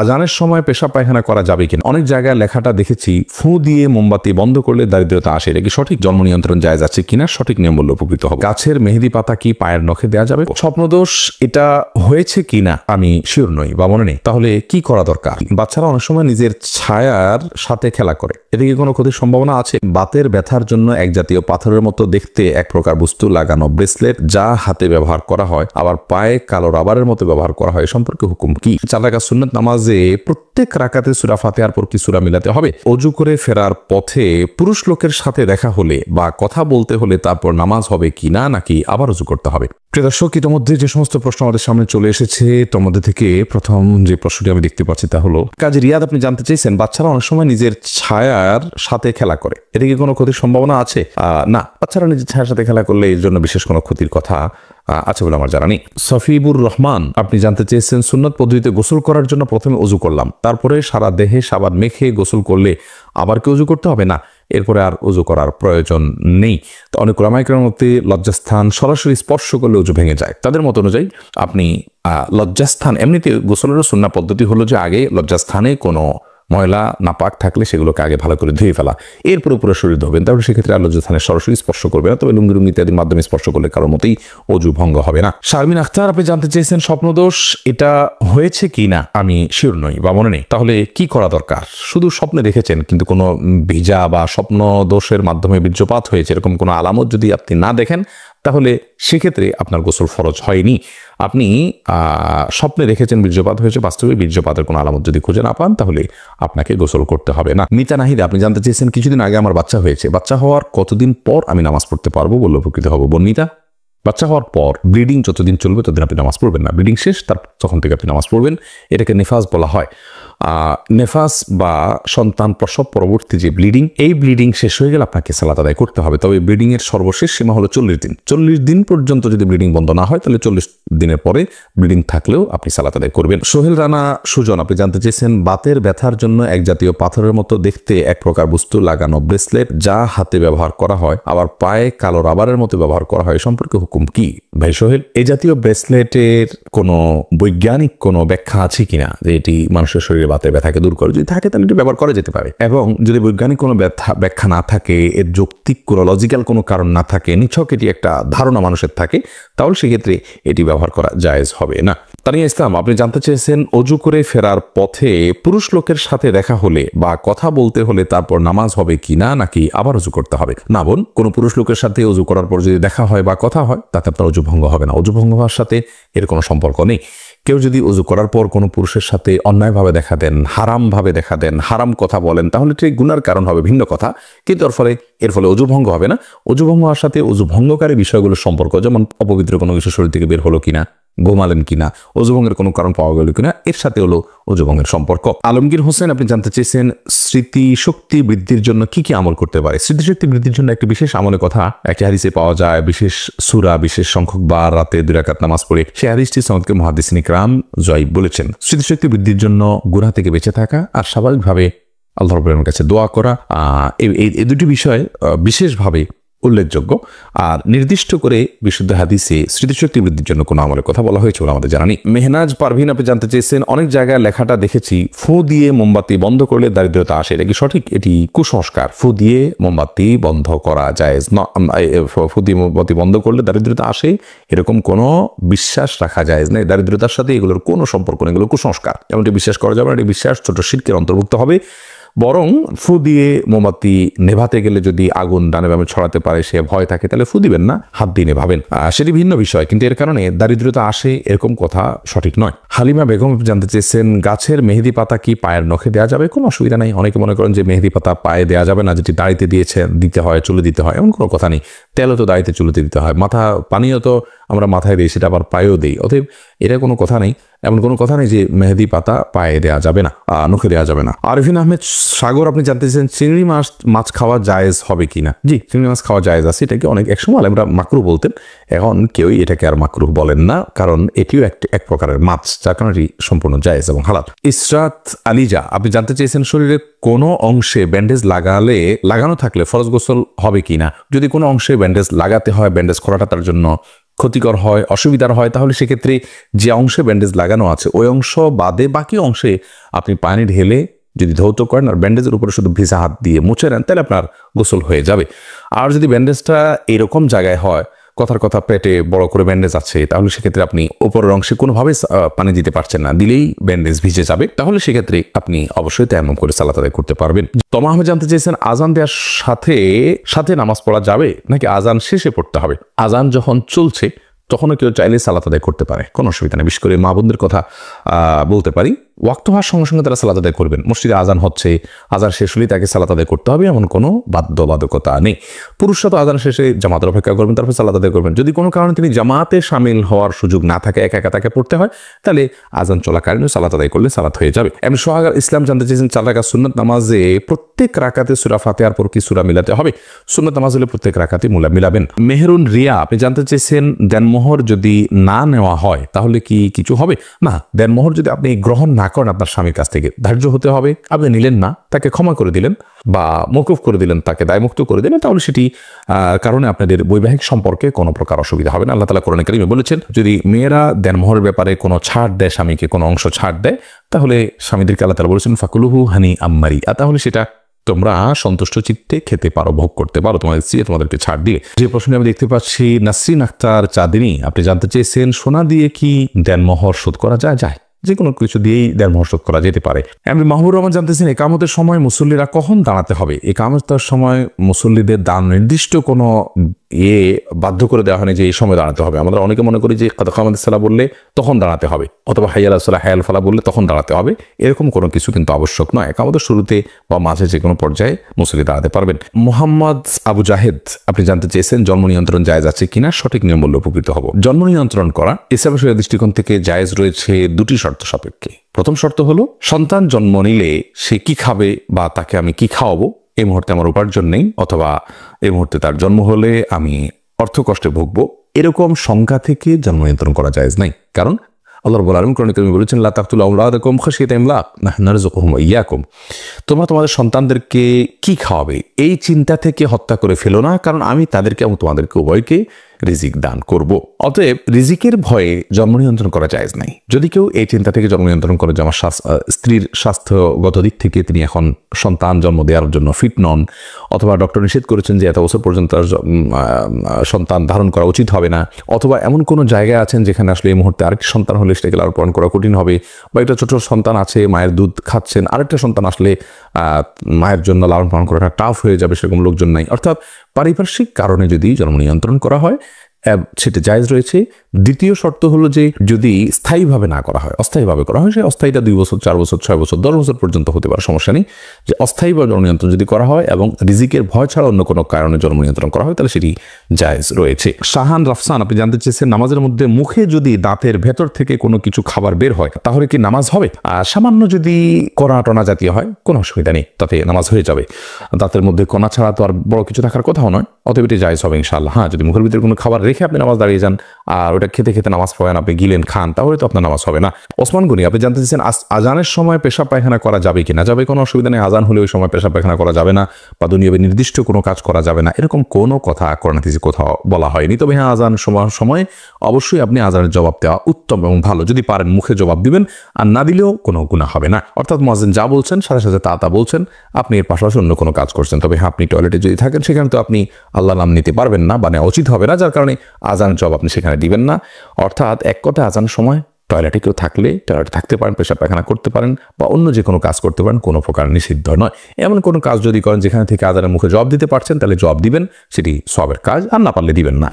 আজানের সময় পেশাব পায়খানা করা যাবে কিনা? অনেক জায়গায় লেখাটা দেখেছি ফু দিয়ে মোমবাতি বন্ধ করলে দারিদ্রতা আসে। এটা কি সঠিক? জন্ম নিয়ন্ত্রণ জায়েজ আছে কিনা? সঠিক নিয়ম বললে উপকৃত হবে। গাছের মেহেদি পাতা কি পায়ের নখে দেওয়া যাবে? স্বপ্নদোষ এটা হয়েছে কিনা আমি শিওর নই বা মনে নেই, তাহলে কি করা দরকার? বাচ্চারা অনেক সময় নিজের ছায়ার সাথে খেলা করে, এটা কি কোনো ক্ষতির সম্ভাবনা আছে? বাতের ব্যথার জন্য এক জাতীয় পাথরের মতো দেখতে এক প্রকার বস্তু লাগানো ব্রেসলেট যা হাতে ব্যবহার করা হয় আবার পায়ে কালো রাবারের মতো ব্যবহার করা হয় সম্পর্কে হুকুম কি? 4 রাকাত সুন্নাত নামাজে প্রত্যেক রাকাতে সূরা ফাতিহার পর কি সূরা মিলাতে হবে? ওযু করে ফেরার পথে পুরুষ লোকের সাথে দেখা হলে বা কথা বলতে হলে তারপর নামাজ হবে কিনা, নাকি আবার ওযু করতে হবে? প্রিয় দর্শক, ইতিমধ্যে যে সমস্ত প্রশ্ন আমাদের সামনে চলে এসেছে তার মধ্যে থেকে প্রথম যে প্রশ্নটি আমি দেখতে পাচ্ছি তা হলো, কাজী রিয়াদ আপনি জানতে চাইছেন বাচ্চারা অনেক সময় নিজের ছায়ার সাথে খেলা করে, এটা কি কোনো ক্ষতির সম্ভাবনা আছে? না, বাচ্চারা নিজের ছায়ার সাথে খেলা করলে এর জন্য বিশেষ কোনো ক্ষতির কথা আছে বলে আমার জানা নেই। সফিবুর রহমান আপনি জানতে চেয়েছেন সুন্নত পদ্ধতিতে গোসল করার জন্য প্রথমে ওযু করলাম, তারপরে সারা দেহে সাবান মেখে গোসল করলে আবার কি ওযু করতে হবে? না, এরপরে আর ওযু করার প্রয়োজন নেই। তো অনেক উলামায়ে কেরামের মতে লজ্জাস্থান সরাসরি স্পর্শ করলে ওযু ভেঙে যায়। তাদের মত অনুযায়ী আপনি লজ্জাস্থান, এমনিতে গোসলেরও সুন্নাহ পদ্ধতি হলো যে আগে লজ্জাস্থানে কোনো ময়লা নাপাক থাকলে সেগুলোকে আগে ভালো করে ধুয়ে ফেলা, এরপর পুরো শরীর ধোবেন, তাহলে সেক্ষেত্রে আর লজ্জাস্থানে সরাসরি স্পর্শ করবে না। তবে লুঙ্গি ইত্যাদির মাধ্যমে স্পর্শ করলে কারোর মতেই ওযু ভঙ্গ হবে না। শারমিন আখতার আপনি জানতে চেয়েছেন স্বপ্নদোষ এটা হয়েছে কি না আমি শিওর নই বা মনে নেই, তাহলে কি করা দরকার? শুধু স্বপ্নে দেখেছেন কিন্তু কোনো ভিজা বা স্বপ্ন দোষের মাধ্যমে বীর্যপাত হয়েছে এরকম কোনো আলামত যদি আপনি না দেখেন তাহলে সেক্ষেত্রে আপনার গোসল ফরজ হয়নি। আপনি স্বপ্নে দেখেছেন বীর্যপাত হয়েছে, বাস্তবে বীর্যপাতের কোনো আলামত যদি খুঁজে না পান তাহলে আপনাকে গোসল করতে হবে না। মিতা নাহিদ আপনি জানতে চেয়েছেন কিছুদিন আগে আমার বাচ্চা হয়েছে, বাচ্চা হওয়ার কতদিন পর আমি নামাজ পড়তে পারবো বললে উপকৃত হবো? বর্ণিতা, বাচ্চা হওয়ার পর ব্লিডিং যতদিন চলবে ততদিন আপনি নামাজ পড়বেন না, ব্লিডিং শেষ তখন থেকে আপনি নামাজ পড়বেন। এটাকে নেফাস বলা হয়। নেফাস বা সন্তান প্রসব পরবর্তী যে ব্লিডিং, এই ব্লিডিং শেষ হয়ে গেলে আপনাকে সালাত আদায় করতে হবে। তবে ব্লিডিং এর সর্বশেষ সীমা হলো 40 দিন। 40 দিন পর্যন্ত যদি ব্লিডিং বন্ধ না হয় তাহলে 40 দিনের পরে ব্লিডিং থাকলেও আপনি সালাত আদায় করবেন। সোহেল রানা সুজন আপনি জানতে চেয়েছেন বাতের ব্যথার জন্য এক জাতীয় পাথরের মতো দেখতে এক প্রকার বস্তু লাগানো ব্রেসলেট যা হাতে ব্যবহার করা হয় আবার পায়ে কালো রাবারের মতো ব্যবহার করা হয় সম্পর্কে হুকুম কি? ভাই সোহেল, এই জাতীয় ব্রেসলেটের কোনো বৈজ্ঞানিক কোনো ব্যাখ্যা আছে কিনা যে এটি মানুষের শরীরে বাতের ব্যথাকে দূর করে? যদি থাকে তাহলে এটি ব্যবহার করা যেতে পারে, এবং যদি বৈজ্ঞানিক কোনো ব্যাখ্যা না থাকে, এর যৌক্তিক কোনো লজিক্যাল কোনো কারণ না থাকে, নিছক এটি একটা ধারণা মানুষের থাকে, তাহলে সেক্ষেত্রে এটি ব্যবহার করা জায়েজ হবে না। তানিয়া ইসলাম আপনি জানতে চেয়েছেন ওযু করে ফেরার পথে পুরুষ লোকের সাথে দেখা হলে বা কথা বলতে হলে তারপর নামাজ হবে কিনা, নাকি আবার ওযু করতে হবে? না বোন, কোনো পুরুষ লোকের সাথে ওযু করার পর যদি দেখা হয় বা কথা হয় তাতে আপনার ওযু ভঙ্গ হবে না। ওযু ভঙ্গ হওয়ার সাথে এর কোনো সম্পর্ক নেই। কেউ যদি ওযু করার পর কোনো পুরুষের সাথে অন্যায়ভাবে দেখা দেন, হারামভাবে দেখা দেন, হারাম কথা বলেন, তাহলে ঠিক গুনার কারণ হবে, ভিন্ন কথা, কিন্তু এর ফলে ওযু ভঙ্গ হবে না। ওযু ভঙ্গ হওয়ার সাথে ওযু ভঙ্গকারী বিষয়গুলোর সম্পর্ক, যেমন অপবিত্র কোনো কিছু শরীর থেকে বের হলো কিনা, ঘুমালেন কিনা, ওযু ভঙ্গের কোনো কারণ পাওয়া গেল কিনা, এর সাথে হলো ওযু ভঙ্গের সম্পর্ক। আলমগীর হোসেন আপনি জানতে চেয়েছেন স্মৃতিশক্তি বৃদ্ধির জন্য কি কি আমল করতে পারে? স্মৃতিশক্তি বৃদ্ধির জন্য একটি বিশেষ আমলের কথা একটি হাদিসে পাওয়া যায়, বিশেষ সূরা, বিশেষ সংখ্যক বার রাতে 2 রাকাত নামাজ পড়ে। সেই হাদিসটি সনদকে মুহাদ্দিসিন ইকরাম জয়ীব বলেছেন। স্মৃতিশক্তি বৃদ্ধির জন্য গুনাহ থেকে বেঁচে থাকা আর স্বাভাবিকভাবে আল্লাহ রাব্বুল আলামিনের কাছে দোয়া করা, এই দুটি বিষয় বিশেষভাবে উল্লেখযোগ্য। আর নির্দিষ্ট করে বিশুদ্ধ হাদিসে স্মৃতিশক্তি বৃদ্ধির জন্য কোনো আমলের কথা বলা হয়েছে বলে আমাদের জানা নেই। মেহনাজ পারভিন আপনি জানতে চেয়েছেন অনেক জায়গায় লেখাটা দেখেছি ফু দিয়ে মোমবাতি বন্ধ করলে দারিদ্রতা আসে, এটা কি সঠিক? এটি কুসংস্কার। ফু দিয়ে মোমবাতি বন্ধ করা জায়েজ না। ফু দিয়ে মোমবাতি বন্ধ করলে দারিদ্রতা আসে এরকম কোনো বিশ্বাস রাখা জায়েজ নেই। দারিদ্রতার সাথে এগুলোর কোনো সম্পর্ক নেই, এগুলো কুসংস্কার, এমনটি বিশ্বাস করা যাবে না। এটি বিশ্বাস ছোট শিরকের অন্তর্ভুক্ত হবে। বরং ফু দিয়ে মোমবাতি নেভাতে গেলে যদি আগুন ডানে বামে ছড়াতে পারে সে ভয় থাকে তাহলে ফু দিবেন না, হাত দিয়ে নেভাবেন, সেটি ভিন্ন বিষয়, কিন্তু এর কারণে দারিদ্রতা আসে এরকম কথা সঠিক নয়। হালিমা বেগম জানতে চেয়েছেন গাছের মেহেদি পাতা কি পায়ের নখে দেওয়া যাবে? কোনো অসুবিধা নেই। অনেকে মনে করেন যে মেহেদি পাতা পায়ে দেওয়া যাবে না, যেটি দাড়িতে দিতে হয়, চুলে দিতে হয়, এমন কোনো কথা নেই। তেলও তো দাড়িতে চুলেতে দিতে হয়, পানিও তো আমরা মাথায় দিই, সেটা আবার পায়েও দিই। অতএব এটা কোনো কথা নেই, এমন কোনো কথা নেই যে মেহেদি পাতা পায়ে দেওয়া যাবে না, নখে দেওয়া যাবে না। আরিফিন আহমেদ সাগর আপনি জানতে চাইছেন চিংড়ি মাছ খাওয়া জায়েজ হবে কিনা? জি, চিংড়ি মাছ খাওয়া জায়েজ আছে। এটাকে একসময় আমরা মাকরুহ বলতেন, এখন কেউই এটাকে আর মাকরুহ বলেন না, কারণ এটিও এক প্রকারের মাছ, যার কারণে এটি সম্পূর্ণ জায়েজ এবং হালাল। ইসরাত আলিজা আপনি জানতে চেয়েছেন শরীরে কোনো অংশে ব্যান্ডেজ লাগানো থাকলে ফরজ গোসল হবে কিনা? যদি কোনো অংশে ব্যান্ডেজ লাগাতে হয়, ব্যান্ডেজ করাটা তার জন্য ক্ষতিকর হয়, অসুবিধার হয়, তাহলে সেক্ষেত্রে যে অংশে ব্যান্ডেজ লাগানো আছে ওই অংশ বাদে বাকি অংশে আপনি পানি ঢেলে যদি ধৌত করেন আর ব্যান্ডেজের উপরে শুধু ভিজা হাত দিয়ে মুছে নেন, তাহলে আপনার গোসল হয়ে যাবে। আর যদি ব্যান্ডেজটা এরকম জায়গায় হয়, কথার কথা পেটে বড় করে ব্যান্ডেজ আছে, তাহলে সেক্ষেত্রে আপনি উপরের অংশে কোনোভাবে পানি দিতে পারছেন না, দিলেই ব্যান্ডেজ ভিজে যাবে, তাহলে সেক্ষেত্রে আপনি অবশ্যই তায়াম্মুম করে সালাত আদায় করতে পারবেন। তমা আহমেদ জানতে চেয়েছেন, আজান দেওয়ার সাথে সাথে নামাজ পড়া যাবে নাকি আজান শেষে পড়তে হবে? আজান যখন চলছে তখনও কেউ চাইলে সালাত আদায় করতে পারে, কোনো অসুবিধা নেই। বিশেষ করে মা বোনদের কথা বলতে পারি, ওয়াক্ত হওয়ার সঙ্গে সঙ্গে তারা সালাত আদায় করবেন। মসজিদে আজান হচ্ছে, আজান শেষ হলেই তাকে সালাত আদায় করতে হবে, এমন কোনো বাধ্যবাধকতা নেই। পুরুষরা তো আজান শেষে জামাতের অপেক্ষা করবেন, তারপর সালাত আদায় করবেন। যদি কোনো কারণে তিনি জামাতে সামিল হওয়ার সুযোগ না থাকে, একা একা তাকে পড়তে হয়, তাহলে আজান চলাকালীন সালাত আদায় করলে সালাত হয়ে যাবে। এমনি সোহাগ ইসলাম জানতে চেয়েছেন, 4 রাকাত সুন্নাত নামাজে প্রত্যেক রাকাতে সূরা ফাতিহার পর কি সূরা মিলাতে হবে? সুন্নাত নামাজ হলে প্রত্যেক রাকাতে মিলাবেন। মেহরুন রিয়া আপনি জানতে চেয়েছেন, দেনমোহর যদি না নেওয়া হয় তাহলে কি কিছু হবে? না, দেনমোহর যদি আপনি গ্রহণ না করেন আপনার স্বামীর কাছ থেকে, ধার্য হতে হবে। আপনি নিলেন না, তাকে ক্ষমা করে দিলেন বা মওকুফ করে দিলেন, তাকে দায়মুক্ত করে দিলেন, তাহলে সেটি কারণে আপনাদের বৈবাহিক সম্পর্কে কোনো প্রকার অসুবিধা হবে না। আল্লাহ তাআলা কোরআনে কারীমে বলেছেন, যদি মেয়েরা দেনমোহরের ব্যাপারে কোনো ছাড় দেয়, স্বামীকে কোনো অংশ ছাড় দেয়, তাহলে স্বামীদেরকে আল্লাহ তাআলা বলেছেন ফাকুলুহু হানি আম্মারি, তাহলে সেটা তোমরা সন্তুষ্ট চিত্তে খেতে পারো, ভোগ করতে পারো, তোমাদের স্ত্রী তোমাদেরকে ছাড় দিয়ে। যে প্রশ্নে আমি দেখতে পাচ্ছি, নাসরিন আক্তার চাঁদিনী আপনি জানতে চেয়েছেন, সোনা দিয়ে কি দেনমোহর শোধ করা যায়? যে কোনো কিছু দিয়েই দেনমোহর শোধ করা যেতে পারে। এমনি মাহবুব রহমান জানতেছেন, একামতের সময় মুসল্লিরা কখন দাঁড়াতে হবে? একামতের সময় মুসল্লিদের নির্দিষ্ট কোনো বাধ্য করে দেওয়া হয়নি যে এই সময় দাঁড়াতে হবে। আমরা অনেকে মনে করি যে কাদাকামাদের সালা বললে তখন দাঁড়াতে হবে, অথবা হাইয়াল সালা হায়াল ফালা বললে তখন দাঁড়াতে হবে, এরকম কোনো কিছু কিন্তু আবশ্যক নয়। একামতের শুরুতে বা মাঝে যে কোনো পর্যায়ে মুসল্লি দাঁড়াতে পারবেন। মোহাম্মদ আবু জাহেদ আপনি জানতে চেয়েছেন, জন্ম নিয়ন্ত্রণ জায়েজ আছে কিনা, সঠিক নিয়ম বললে উপকৃত হব। জন্ম নিয়ন্ত্রণ করা ইসলামের শরীয়তের দৃষ্টিকোণ থেকে জায়েজ রয়েছে 2টি শর্ত সাপেক্ষে। প্রথম শর্ত হলো, সন্তান জন্ম নিলে সে কি খাবে বা তাকে আমি কি খাওয়াবো, এই মুহূর্তে আমার উপার্জন নেই, অথবা এই মুহূর্তে তার জন্ম হলে আমি অর্থ কষ্টে ভুগবো, এরকম সংখ্যা থেকে জন্ম নিয়ন্ত্রণ করা জায়েজ নাই। কারণ আল্লাহ রাব্বুল আলামিন কোরআনে কারীমে বলেছেন, লা তাকতুলু আওলাদাকুম খাশিয়াতা ইমলাক নাহনু নারযুকুহুম ওয়া ইয়াকুম, তোমরা তোমাদের সন্তানদেরকে কি খাওয়াবে এই চিন্তা থেকে হত্যা করে ফেলো না, কারণ আমি তাদেরকে এবং তোমাদেরকে উভয়কে রিজিক দান করব। অতএব রিজিকের ভয়ে জন্ম নিয়ন্ত্রণ করা জায়েজ নাই। যদি কেউ এই চিন্তা থেকে জন্ম নিয়ন্ত্রণ করে যে আমার স্ত্রীর স্বাস্থ্যগত দিক থেকে তিনি এখন সন্তান জন্ম দেওয়ার জন্য ফিট নন, অথবা ডক্টর নিষেধ করেছেন যে এত বছর পর্যন্ত সন্তান ধারণ করা উচিত হবে না, অথবা এমন কোনো জায়গায় আছেন যেখানে আসলে এই মুহূর্তে আরেকটি সন্তান হলে সেটাকে লালন পালন করা কঠিন হবে, বা একটা ছোট সন্তান আছে মায়ের দুধ খাচ্ছেন, আরেকটা সন্তান আসলে মায়ের জন্য লালন পালন করাটা টাফ হয়ে যাবে, সেরকম লোকজন নাই, অর্থাৎ পারিপার্শ্বিক কারণে যদি জন্ম নিয়ন্ত্রণ করা হয় সেটা জায়েজ রয়েছে। দ্বিতীয় শর্ত হলো যে যদি স্থায়ীভাবে না করা হয়, অস্থায়ীভাবে করা হয়, সে অস্থায়ীটা 2 বছর 4 বছর 6 বছর 10 বছর পর্যন্ত হতে পারে, সমস্যা নেই। যে অস্থায়ীভাবে জন্ম নিয়ন্ত্রণ যদি করা হয় এবং রিজিকের ভয় ছাড়া অন্য কোনো কারণে জন্ম নিয়ন্ত্রণ করা হয়, তাহলে সেটি জায়েজ রয়েছে। শাহান রাফসান আপনি জানতে চেয়েছেন, নামাজের মধ্যে মুখে যদি দাঁতের ভেতর থেকে কোনো কিছু খাবার বের হয় তাহলে কি নামাজ হবে? সামান্য যদি কণা টনা জাতীয় হয় কোনো অসুবিধা নেই, তাতে নামাজ হয়ে যাবে। দাঁতের মধ্যে কণা ছাড়া তো আর বড় কিছু থাকার কথাও নয়, অতএব এটি জায়েজ হবে ইনশাআল্লাহ। হ্যাঁ, যদি মুখের ভিতরে কোনো খাবার রেখে আপনি নামাজ দাঁড়িয়ে যান আর ওটা খেতে খেতে নামাজ পড়েন, আপনি গিলেন খান, তাহলে তো আপনার নামাজ হবে না। ওসমান গনি আপনি জানতে চাইছেন, আজানের সময় পেশাব পায়খানা করা যাবে কি না? যাবে, কোনো অসুবিধা নেই। আজান হলে ওই সময় পেশাব পায়খানা করা যাবে না বা দুনিয়াবে নির্দিষ্ট কোনো কাজ করা যাবে না, এরকম কোনো কথা কোরআন হাদিসে কোথাও বলা হয়নি। তবে হ্যাঁ, আজান সময় অবশ্যই আপনি আজানের জবাব দেওয়া উত্তম এবং ভালো। যদি পারেন মুখে জবাব দিবেন, আর না দিলেও কোনো গুনাহ হবে না। অর্থাৎ মুয়াজ্জিন যা বলছেন সাথে সাথে তা বলছেন, আপনি এর পাশাপাশি অন্য কোনো কাজ করছেন। তবে হ্যাঁ, আপনি টয়লেটে যদি থাকেন সেখানে তো আপনি আল্লাহ নাম নিতে পারবেন না, মানে উচিত হবে না, যার কারণে আজানের জবাব আপনি সেখানে দিবেন না। অর্থাৎ এক কথায় আজানের সময় টয়লেটে কেউ থাকলে টয়লেটে থাকতে পারেন, পেশাব পায়খানা করতে পারেন বা অন্য যে কোনো কাজ করতে পারেন, কোনো প্রকার নিষিদ্ধ নয়। এমন কোনো কাজ যদি করেন যেখানে থেকে আজানের মুখে জবাব দিতে পারছেন, তাহলে জবাব দিবেন, সেটি সওয়াবের কাজ, আর না পারলে দিবেন না।